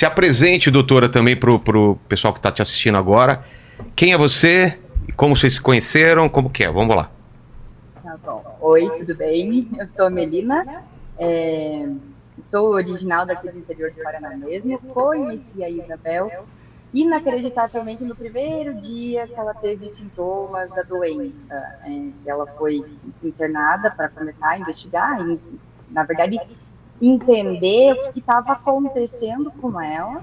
Se apresente, doutora, também pro pessoal que está te assistindo agora. Quem é você? Como vocês se conheceram? Como que é? Vamos lá. Tá bom. Oi, tudo bem? Eu sou a Melina, sou original daqui do interior do Paraná mesmo. Conheci a Isabel inacreditavelmente no primeiro dia que ela teve sintomas da doença, que ela foi internada para começar a investigar, e, na verdade, entender o que estava acontecendo com ela,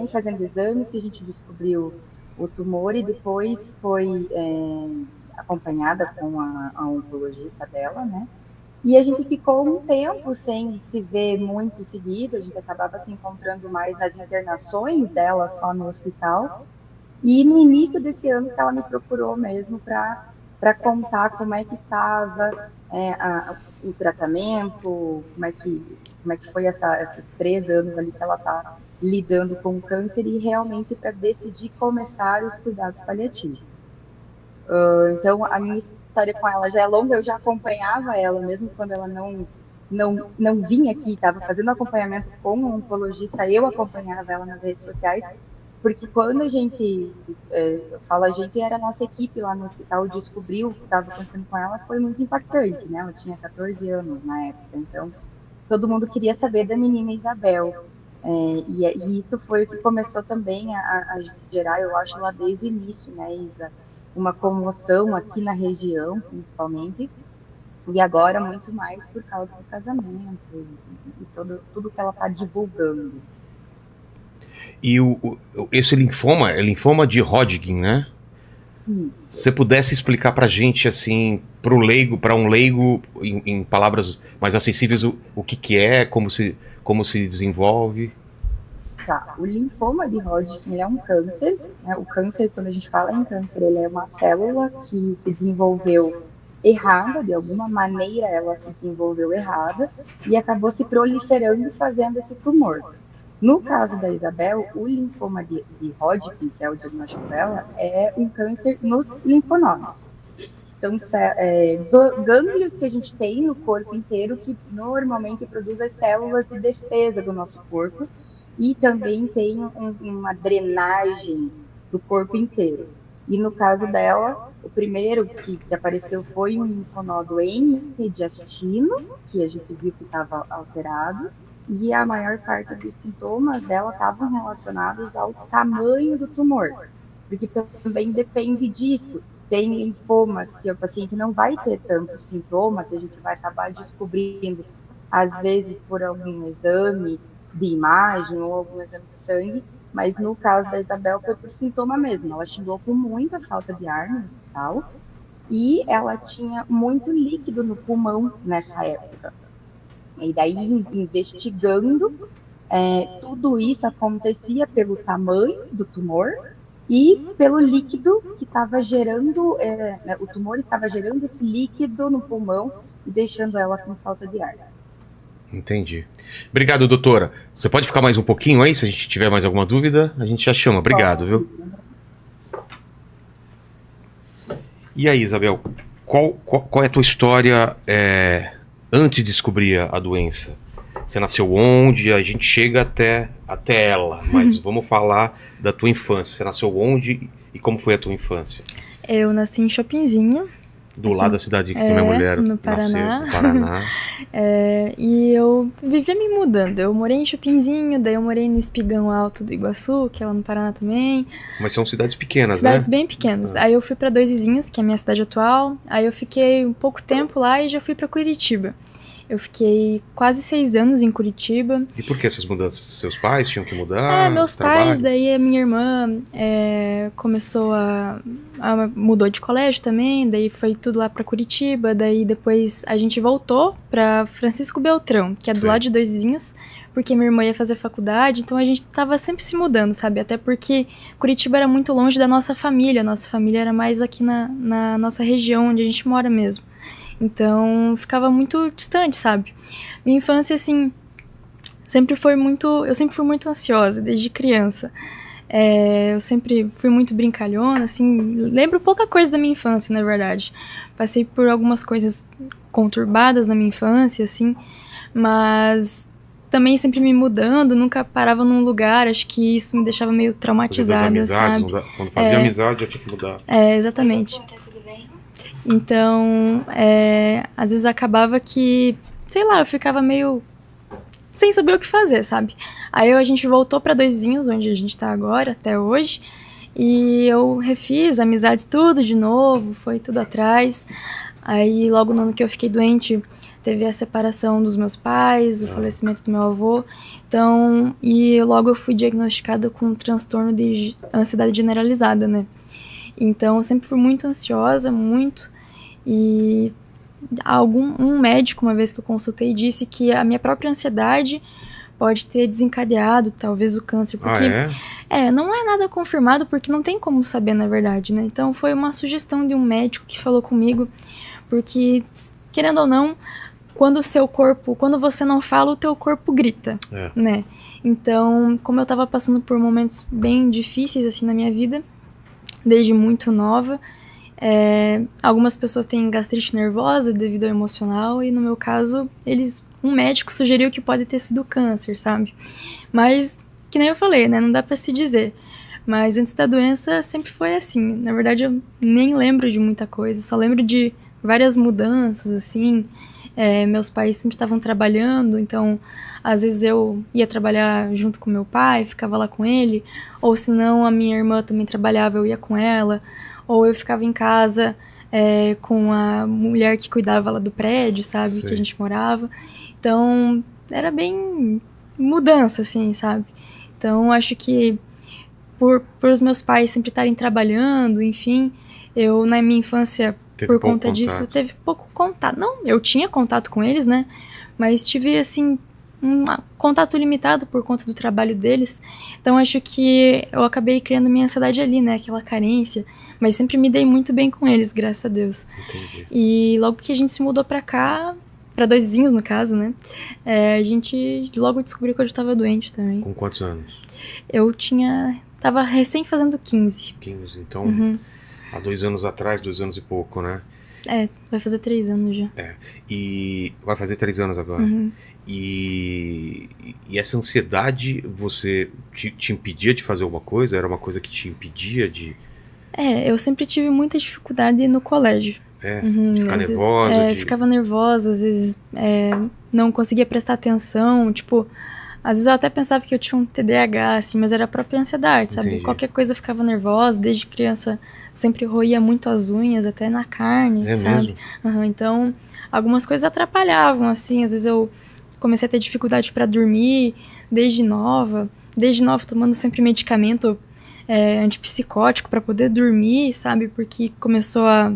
fazendo exames que a gente descobriu o tumor e depois foi acompanhada com a oncologista dela, né? E a gente ficou um tempo sem se ver muito seguido, a gente acabava se encontrando mais nas internações dela só no hospital. E no início desse ano que ela me procurou mesmo para contar como é que estava o tratamento, como é que foi esses 3 anos ali que ela está lidando com o câncer e realmente para decidir começar os cuidados paliativos. Então, a minha história com ela já é longa, eu já acompanhava ela, mesmo quando ela não vinha aqui, estava fazendo acompanhamento com um oncologista, eu acompanhava ela nas redes sociais, porque quando a gente, eu falo a gente, era a nossa equipe lá no hospital, descobriu o que estava acontecendo com ela, foi muito impactante, né? Ela tinha 14 anos na época, então todo mundo queria saber da menina Isabel. E isso foi o que começou também a gerar, eu acho, lá desde o início, né, Isa? Uma comoção aqui na região, principalmente, e agora muito mais por causa do casamento e tudo que ela está divulgando. E esse linfoma é linfoma de Hodgkin, né? Isso. Se você pudesse explicar pra gente, assim, para um leigo, em palavras mais acessíveis, o que é, como se desenvolve. Tá. O linfoma de Hodgkin, ele é um câncer, né? O câncer, quando a gente fala em câncer, ele é uma célula que se desenvolveu errada, de alguma maneira ela se desenvolveu errada e acabou se proliferando e fazendo esse tumor. No caso da Isabel, o linfoma de Hodgkin, que é o diagnóstico dela, é um câncer nos linfonodos. São gânglios que a gente tem no corpo inteiro que normalmente produzem as células de defesa do nosso corpo e também tem uma drenagem do corpo inteiro. E no caso dela, o primeiro que apareceu foi um linfonodo em mediastino, que a gente viu que estava alterado, e a maior parte dos sintomas dela estavam relacionados ao tamanho do tumor, porque também depende disso. Tem linfomas que o paciente não vai ter tanto sintoma, que a gente vai acabar descobrindo, às vezes, por algum exame de imagem ou algum exame de sangue, mas no caso da Isabel foi por sintoma mesmo. Ela chegou com muita falta de ar no hospital e ela tinha muito líquido no pulmão nessa época. E daí, investigando, tudo isso acontecia pelo tamanho do tumor e pelo líquido que estava gerando, o tumor estava gerando esse líquido no pulmão e deixando ela com falta de ar. Entendi. Obrigado, doutora. Você pode ficar mais um pouquinho aí? Se a gente tiver mais alguma dúvida, a gente já chama. Obrigado, viu? E aí, Isabel, qual é a tua história antes de descobrir a doença? Você nasceu onde? A gente chega até ela, mas vamos falar da tua infância. Você nasceu onde e como foi a tua infância? Eu nasci em Chopinzinho. Do lado da cidade que minha mulher no Paraná. nasceu, no Paraná. E eu vivia me mudando. Eu morei em Chopinzinho, daí eu morei no Espigão Alto do Iguaçu, que é lá no Paraná também. Mas são cidades pequenas, cidades né? Bem pequenas. Aí eu fui pra Dois Vizinhos, que é a minha cidade atual. Aí eu fiquei um pouco tempo lá e já fui pra Curitiba. Eu fiquei quase 6 anos em Curitiba. E por que essas mudanças? Seus pais tinham que mudar? Meus pais, daí a minha irmã começou mudou de colégio também, daí foi tudo lá pra Curitiba, daí depois a gente voltou pra Francisco Beltrão, que é do lado de Dois Vizinhos, porque minha irmã ia fazer faculdade, então a gente tava sempre se mudando, sabe? Até porque Curitiba era muito longe da nossa família era mais aqui na nossa região, onde a gente mora mesmo. Então, ficava muito distante, sabe? Minha infância, assim, eu sempre fui muito ansiosa, desde criança. Eu sempre fui muito brincalhona, assim, lembro pouca coisa da minha infância, na verdade. Passei por algumas coisas conturbadas na minha infância, assim, mas também sempre me mudando, nunca parava num lugar, acho que isso me deixava meio traumatizada, sabe? Quando fazia amizade, já tinha que mudar. Exatamente. Então, às vezes acabava que, sei lá, eu ficava meio sem saber o que fazer, sabe? Aí a gente voltou pra Dois Vizinhos, onde a gente tá agora, até hoje, e eu refiz amizades tudo de novo, foi tudo atrás. Aí logo no ano que eu fiquei doente, teve a separação dos meus pais, o falecimento do meu avô. Então, e logo eu fui diagnosticada com um transtorno de ansiedade generalizada, né? Então, eu sempre fui muito ansiosa, muito. E um médico, uma vez que eu consultei, disse que a minha própria ansiedade pode ter desencadeado, talvez, o câncer. Porque, não é nada confirmado, porque não tem como saber, na verdade, né? Então, foi uma sugestão de um médico que falou comigo, porque, querendo ou não, quando você não fala, o teu corpo grita, né? Então, como eu tava passando por momentos bem difíceis, assim, na minha vida, desde muito nova, algumas pessoas têm gastrite nervosa devido ao emocional, e no meu caso, um médico sugeriu que pode ter sido câncer, sabe? Mas, que nem eu falei, né? Não dá pra se dizer. Mas antes da doença, sempre foi assim. Na verdade, eu nem lembro de muita coisa, só lembro de várias mudanças, assim. Meus pais sempre estavam trabalhando, então às vezes eu ia trabalhar junto com meu pai, ficava lá com ele, ou se não, a minha irmã também trabalhava, eu ia com ela, ou eu ficava em casa com a mulher que cuidava lá do prédio, sabe, que a gente morava. Então era bem mudança, assim, sabe. Então acho que por os meus pais sempre estarem trabalhando, enfim, eu na minha infância, por conta disso, teve pouco contato. Não, eu tinha contato com eles, né? Mas tive, assim, um contato limitado por conta do trabalho deles. Então, acho que eu acabei criando minha ansiedade ali, né? Aquela carência. Mas sempre me dei muito bem com eles, graças a Deus. Entendi. E logo que a gente se mudou pra cá, pra Dois Vizinhos, no caso, né? A gente logo descobriu que eu já tava doente também. Com quantos anos? Eu tava recém fazendo 15. 15, então... Há 2 anos atrás, 2 anos e pouco, né? Vai fazer 3 anos já. E vai fazer 3 anos agora. E essa ansiedade, você te impedia de fazer alguma coisa? Era uma coisa que te impedia de... Eu sempre tive muita dificuldade no colégio. De ficar nervosa? Ficava nervosa, às vezes não conseguia prestar atenção, tipo... Às vezes eu até pensava que eu tinha um TDAH, assim, mas era a própria ansiedade, sabe? Entendi. Qualquer coisa eu ficava nervosa, desde criança sempre roía muito as unhas, até na carne, sabe? Mesmo? Então, algumas coisas atrapalhavam, assim, às vezes eu comecei a ter dificuldade pra dormir, desde nova tomando sempre medicamento antipsicótico pra poder dormir, sabe? Porque começou a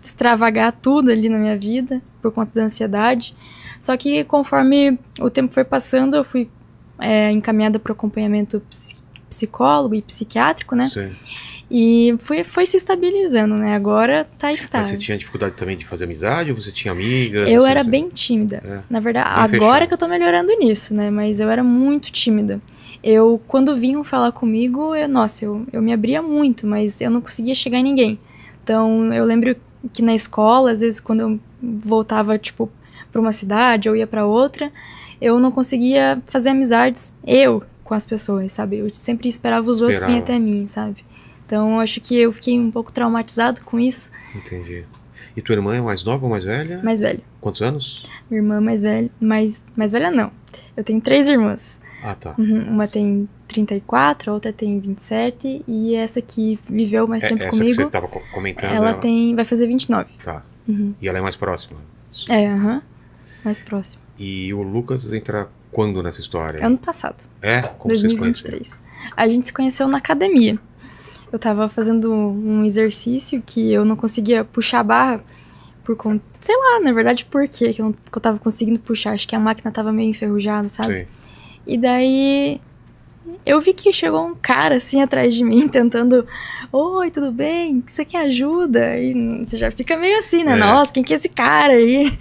extravagar tudo ali na minha vida, por conta da ansiedade. Só que conforme o tempo foi passando, eu fui encaminhada para o acompanhamento psicólogo e psiquiátrico, né? Sim. E foi se estabilizando, né? Agora tá estável. Mas você tinha dificuldade também de fazer amizade? Ou você tinha amigas? Eu era bem tímida. Na verdade, agora que eu tô melhorando nisso, né? Mas eu era muito tímida. Quando vinham falar comigo, eu me abria muito, mas eu não conseguia chegar em ninguém. Então, eu lembro que na escola, às vezes, quando eu voltava, tipo, pra uma cidade ou ia pra outra, eu não conseguia fazer amizades com as pessoas, sabe? Eu sempre esperava os outros virem até mim, sabe? Então, eu acho que eu fiquei um pouco traumatizado com isso. Entendi. E tua irmã é mais nova ou mais velha? Mais velha. Quantos anos? Minha irmã mais velha, mais velha não. Eu tenho 3 irmãs. Ah, tá. Uma tem 34, a outra tem 27, e essa que viveu mais tempo essa comigo, que você tava comentando, ela vai fazer 29. Tá. E ela é mais próxima? Mais próximo. E o Lucas entra quando nessa história? Ano passado. Como 2023. A gente se conheceu na academia. Eu tava fazendo um exercício que eu não conseguia puxar a barra por conta... Sei lá, na verdade, por quê que eu tava conseguindo puxar. Acho que a máquina tava meio enferrujada, sabe? Sim. E daí... eu vi que chegou um cara, assim, atrás de mim, tentando... Oi, tudo bem? Você quer ajuda? E você já fica meio assim, né? Nossa, quem que é esse cara aí?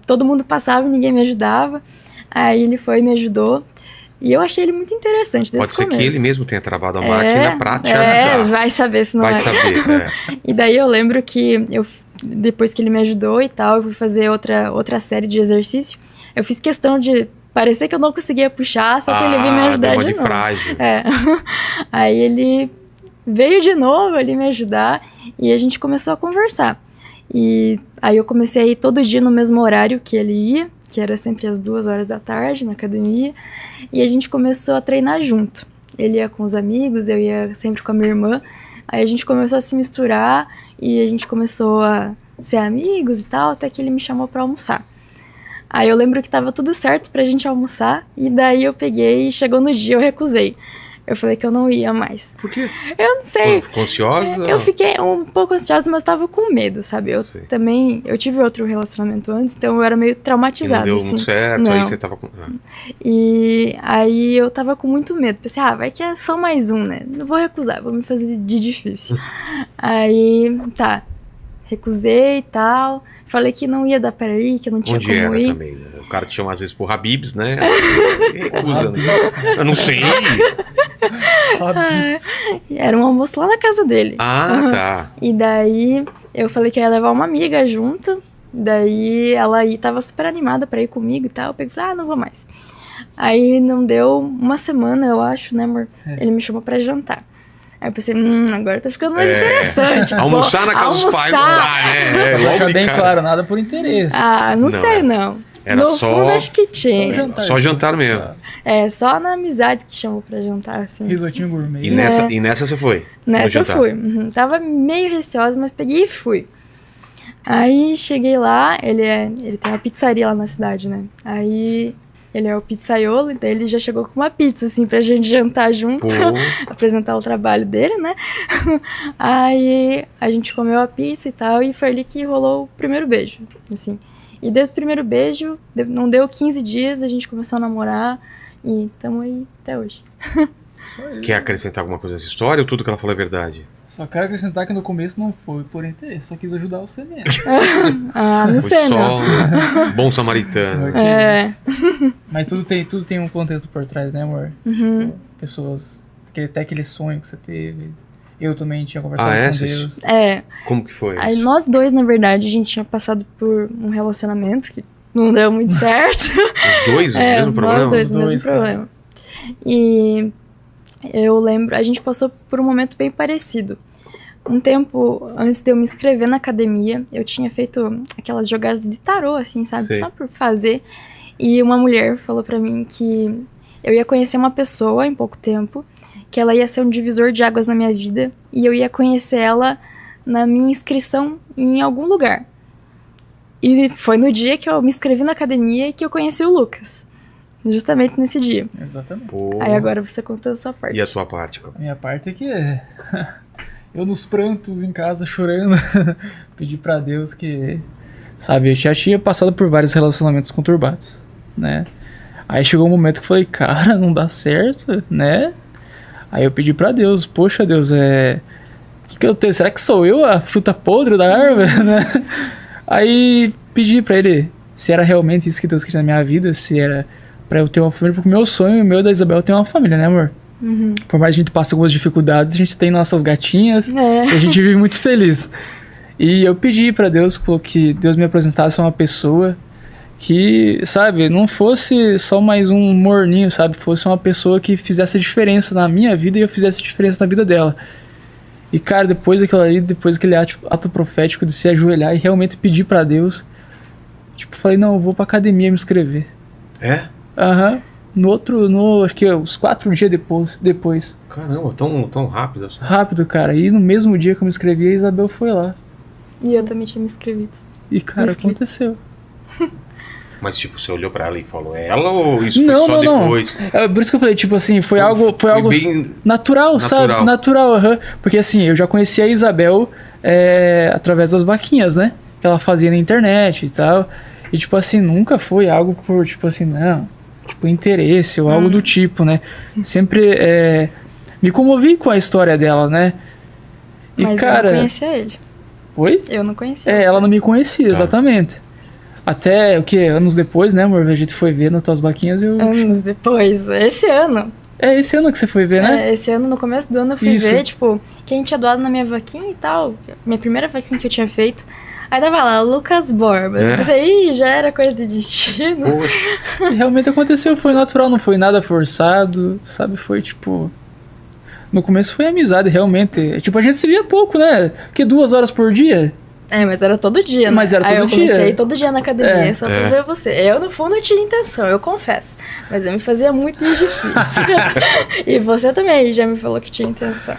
Todo mundo passava e ninguém me ajudava. Aí ele foi e me ajudou. E eu achei ele muito interessante desde o começo. Pode ser que ele mesmo tenha travado a máquina pra te ajudar. Vai saber se não vai saber, E daí eu lembro que depois que ele me ajudou e tal, eu fui fazer outra série de exercício. Eu fiz questão de parecia que eu não conseguia puxar, só que ele veio me ajudar deu uma de novo. frágil. É. Aí ele veio de novo ali me ajudar e a gente começou a conversar. E aí eu comecei a ir todo dia no mesmo horário que ele ia, que era sempre às 2h da tarde na academia, e a gente começou a treinar junto. Ele ia com os amigos, eu ia sempre com a minha irmã, aí a gente começou a se misturar e a gente começou a ser amigos e tal, até que ele me chamou pra almoçar. Aí eu lembro que tava tudo certo pra gente almoçar, e daí eu peguei e chegou no dia eu recusei. Eu falei que eu não ia mais. Por quê? Eu não sei. Ficou ansiosa? Eu fiquei um pouco ansiosa, mas tava com medo, sabe? Eu Sei. também, eu tive outro relacionamento antes, então eu era meio Que traumatizada, não deu assim. muito certo, Não. aí você tava com... E aí eu tava com muito medo. Pensei, vai que é só mais um, né? Não vou recusar, vou me fazer de difícil. Aí, tá. Recusei e tal. Falei que não ia dar pra ir, que não tinha Onde como era ir. também, né? O cara te chama às vezes por Habibs, né? Recusa, né? Habib's. Eu não sei. Habib's. E era um almoço lá na casa dele. Ah, tá. E daí eu falei que ia levar uma amiga junto. Daí ela aí tava super animada pra ir comigo e tal. Eu peguei e falei, não vou mais. Aí não deu uma semana, eu acho, né, amor? É. Ele me chamou pra jantar. Aí eu pensei, agora tá ficando mais É. interessante. Almoçar na casa dos pais não dá, né? Só pra Logo deixar de bem cara. claro, nada por interesse. Não Não, sei, é. não. Era no só- fundo, acho que tinha. Só jantar mesmo. É, só na amizade que chamou pra jantar, assim. Risotinho gourmet. E nessa você foi? No Nessa eu jantar? fui. Tava meio receosa, mas peguei e fui. Aí cheguei lá, ele tem uma pizzaria lá na cidade, né? Aí ele é o pizzaiolo, então ele já chegou com uma pizza, assim, pra gente jantar junto, Pô, apresentar o trabalho dele, né? Aí a gente comeu a pizza e tal, e foi ali que rolou o primeiro beijo, assim. E desse primeiro beijo, não deu 15 dias, a gente começou a namorar, e tamo aí até hoje. Só isso. quer acrescentar alguma coisa nessa história ou tudo que ela falou é verdade? Só quero acrescentar que no começo não foi por interesse, só quis ajudar você mesmo. Não Foi sei, só não. um bom samaritano. Ok. É. Mas tudo tem um contexto por trás, né, amor? Uhum. Pessoas, até aquele sonho que você teve. Eu também tinha conversado Ah, é? com Vocês- Deus. É, Como que foi? aí nós dois, na verdade, a gente tinha passado por um relacionamento que não deu muito certo. Os dois, o mesmo problema? Nós dois, Os o mesmo dois, cara. problema. E eu lembro, a gente passou por um momento bem parecido. Um tempo antes de eu me inscrever na academia, eu tinha feito aquelas jogadas de tarô, assim, sabe? Sei. Só por fazer. E uma mulher falou pra mim que eu ia conhecer uma pessoa em pouco tempo, que ela ia ser um divisor de águas na minha vida, e eu ia conhecer ela na minha inscrição em algum lugar. E foi no dia que eu me inscrevi na academia que eu conheci o Lucas. Justamente nesse dia. Exatamente. Pô. Aí agora você conta a sua parte. E a tua parte? A minha parte é que eu nos prantos em casa chorando, pedi pra Deus que, sabe, eu já tinha passado por vários relacionamentos conturbados, né? Aí chegou um momento que eu falei, cara, não dá certo, né? Aí eu pedi pra Deus, poxa Deus, que eu tenho? Será que sou eu a fruta podre da árvore, né? Aí pedi pra ele se era realmente isso que Deus queria na minha vida, se era pra eu ter uma família, porque o meu sonho e o meu da Isabel é ter uma família, né, amor? Uhum. Por mais que a gente passe algumas dificuldades, a gente tem nossas gatinhas É. e a gente vive muito feliz. E eu pedi pra Deus que Deus me apresentasse uma pessoa que, sabe, não fosse só mais um morninho, sabe? Fosse uma pessoa que fizesse a diferença na minha vida e eu fizesse a diferença na vida dela. E, cara, depois daquilo ali, depois daquele ato profético de se ajoelhar e realmente pedir pra Deus, tipo, falei, não, eu vou pra academia me inscrever. É? Aham. Acho que uns 4 dias depois. Caramba, tão rápido assim. Rápido, cara. E no mesmo dia que eu me inscrevi, a Isabel foi lá. E eu também tinha me inscrevido. E, cara, Inscrito. aconteceu. Mas, tipo, você olhou pra ela e falou ela ou isso Não, foi só não, não. depois? É por isso que eu falei, tipo assim, foi algo bem... natural, sabe? Natural, aham. Porque assim, eu já conhecia a Isabel através das vaquinhas, né? Que ela fazia na internet e tal. E, tipo assim, nunca foi algo por, tipo assim, não, tipo, interesse ou algo do tipo, né? Sempre me comovi com a história dela, né? E, Mas cara... eu não conhecia ele. Oi? Eu não conhecia Ela você. não me conhecia, exatamente. Até, o que, anos depois, né, amor? A gente foi ver nas tuas vaquinhas e eu... Anos depois. Esse ano. É esse ano que você foi ver, né? Esse ano, no começo do ano, eu fui Isso. ver, tipo, quem tinha doado na minha vaquinha e tal. Minha primeira vaquinha que eu tinha feito. Aí tava lá, Lucas Borba. É. Eu pensei, já era coisa de destino. Poxa. E realmente aconteceu, foi natural, não foi nada forçado, sabe? Foi tipo. No começo foi amizade, realmente. Tipo, a gente se via pouco, né? Porque 2 horas por dia. Mas era todo dia, né? Mas era Aí todo eu dia. comecei todo dia na academia, só pra É. ver você. Eu, no fundo, tinha intenção, eu confesso. Mas eu me fazia muito difícil. E você também já me falou que tinha intenção.